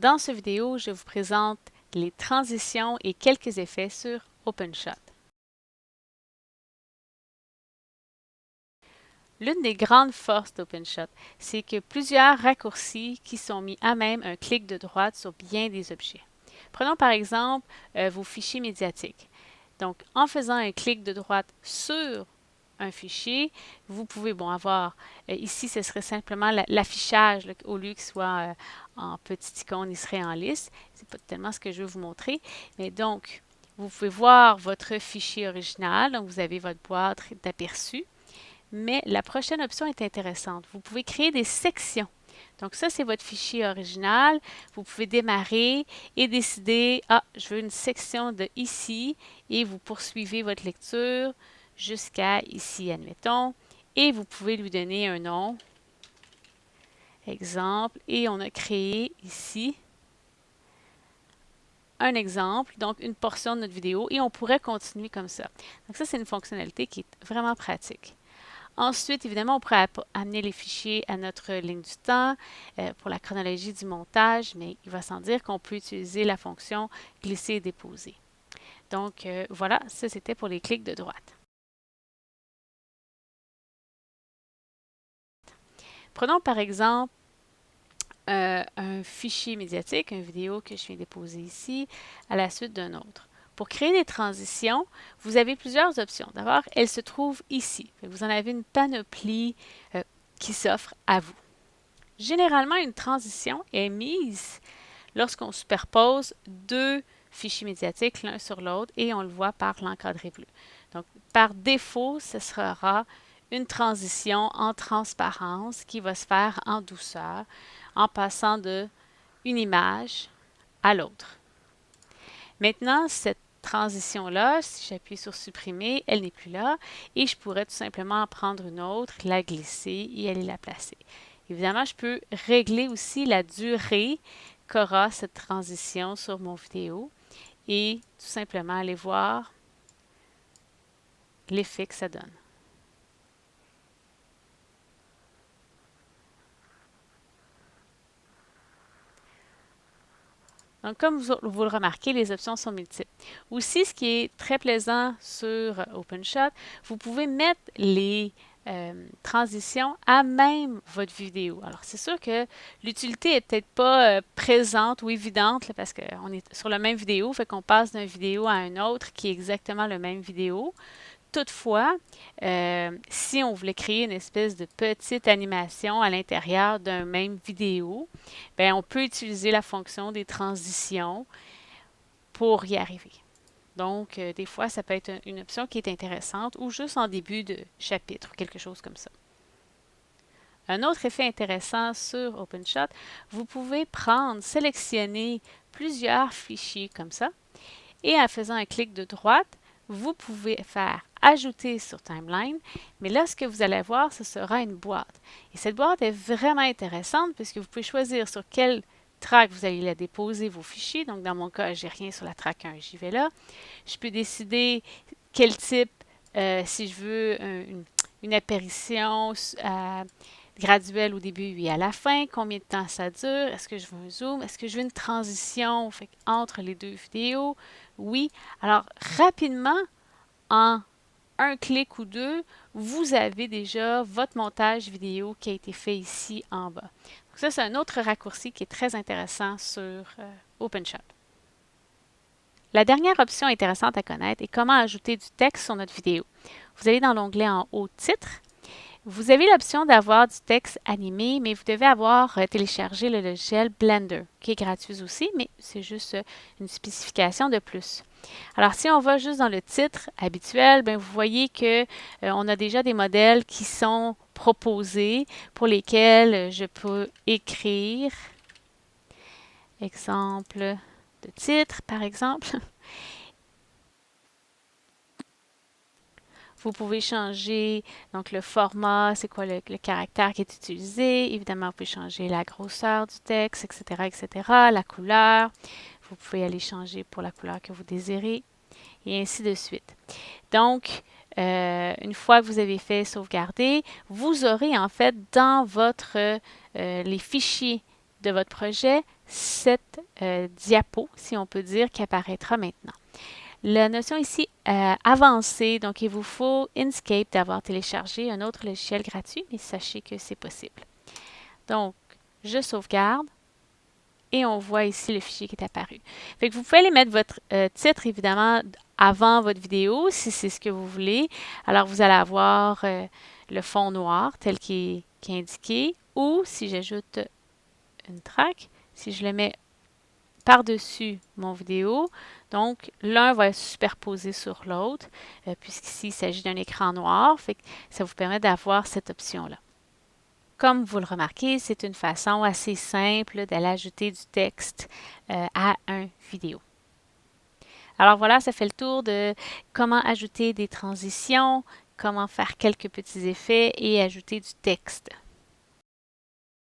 Dans cette vidéo, je vous présente les transitions et quelques effets sur OpenShot. L'une des grandes forces d'OpenShot, c'est que plusieurs raccourcis qui sont mis à même un clic de droite sur bien des objets. Prenons par exemple vos fichiers médiatiques. Donc, en faisant un clic de droite sur un fichier, vous pouvez avoir, ici ce serait simplement l'affichage au lieu qu'il soit en petite icône, il serait en liste. C'est pas tellement ce que je veux vous montrer, mais donc vous pouvez voir votre fichier original, donc vous avez votre boîte d'aperçu, mais la prochaine option est intéressante. Vous pouvez créer des sections. Donc ça, c'est votre fichier original. Vous pouvez démarrer et décider, je veux une section de ici, et vous poursuivez votre lecture jusqu'à ici, admettons, et vous pouvez lui donner un nom, exemple, et on a créé ici un exemple, donc une portion de notre vidéo, et on pourrait continuer comme ça. Donc ça, c'est une fonctionnalité qui est vraiment pratique. Ensuite, évidemment, on pourrait amener les fichiers à notre ligne du temps pour la chronologie du montage, mais il va sans dire qu'on peut utiliser la fonction glisser et déposer. Donc, voilà, ça c'était pour les clics de droite. Prenons par exemple un fichier médiatique, une vidéo que je viens déposer ici, à la suite d'un autre. Pour créer des transitions, vous avez plusieurs options. D'abord, elles se trouvent ici. Vous en avez une panoplie qui s'offre à vous. Généralement, une transition est mise lorsqu'on superpose deux fichiers médiatiques l'un sur l'autre et on le voit par l'encadré bleu. Donc, par défaut, ce sera une transition en transparence qui va se faire en douceur en passant d'une image à l'autre. Maintenant, cette transition-là, si j'appuie sur supprimer, elle n'est plus là et je pourrais tout simplement en prendre une autre, la glisser et aller la placer. Évidemment, je peux régler aussi la durée qu'aura cette transition sur mon vidéo et tout simplement aller voir l'effet que ça donne. Donc, comme vous le remarquez, les options sont multiples. Aussi, ce qui est très plaisant sur OpenShot, vous pouvez mettre les transitions à même votre vidéo. Alors, c'est sûr que l'utilité est peut-être pas présente ou évidente là, parce qu'on est sur la même vidéo, fait qu'on passe d'une vidéo à une autre qui est exactement la même vidéo. Toutefois, si on voulait créer une espèce de petite animation à l'intérieur d'un même vidéo, bien, on peut utiliser la fonction des transitions pour y arriver. Donc, des fois, ça peut être une option qui est intéressante ou juste en début de chapitre, quelque chose comme ça. Un autre effet intéressant sur OpenShot, vous pouvez sélectionner plusieurs fichiers comme ça et en faisant un clic de droite, vous pouvez faire ajouter sur Timeline, mais là, ce que vous allez voir, ce sera une boîte. Et cette boîte est vraiment intéressante puisque vous pouvez choisir sur quelle track vous allez la déposer vos fichiers. Donc, dans mon cas, j'ai rien sur la track 1, j'y vais là. Je peux décider quel type, si je veux une apparition graduelle au début et à la fin, combien de temps ça dure, est-ce que je veux un zoom, est-ce que je veux une transition entre les deux vidéos, oui. Alors, rapidement, en un clic ou deux, vous avez déjà votre montage vidéo qui a été fait ici en bas. Donc ça, c'est un autre raccourci qui est très intéressant sur OpenShot. La dernière option intéressante à connaître est comment ajouter du texte sur notre vidéo. Vous allez dans l'onglet en haut « Titre ». Vous avez l'option d'avoir du texte animé, mais vous devez avoir téléchargé le logiciel Blender, qui est gratuit aussi, mais c'est juste une spécification de plus. Alors, si on va juste dans le titre habituel, bien, vous voyez que on a déjà des modèles qui sont proposés pour lesquels je peux écrire exemple de titre, par exemple. Vous pouvez changer donc le format, c'est quoi le caractère qui est utilisé. Évidemment, vous pouvez changer la grosseur du texte, etc., etc., la couleur. Vous pouvez aller changer pour la couleur que vous désirez et ainsi de suite. Donc, une fois que vous avez fait sauvegarder, vous aurez en fait dans les fichiers de votre projet, cette diapo, si on peut dire, qui apparaîtra maintenant. La notion ici avancée, donc il vous faut Inkscape d'avoir téléchargé un autre logiciel gratuit, mais sachez que c'est possible. Donc, je sauvegarde et on voit ici le fichier qui est apparu. Fait que vous pouvez aller mettre votre titre, évidemment, avant votre vidéo, si c'est ce que vous voulez. Alors, vous allez avoir le fond noir tel qui est indiqué, ou si j'ajoute une track, si je le mets par-dessus mon vidéo. Donc, l'un va être superposé sur l'autre, puisqu'ici, il s'agit d'un écran noir. Fait que ça vous permet d'avoir cette option-là. Comme vous le remarquez, c'est une façon assez simple d'aller ajouter du texte à une vidéo. Alors voilà, ça fait le tour de comment ajouter des transitions, comment faire quelques petits effets et ajouter du texte.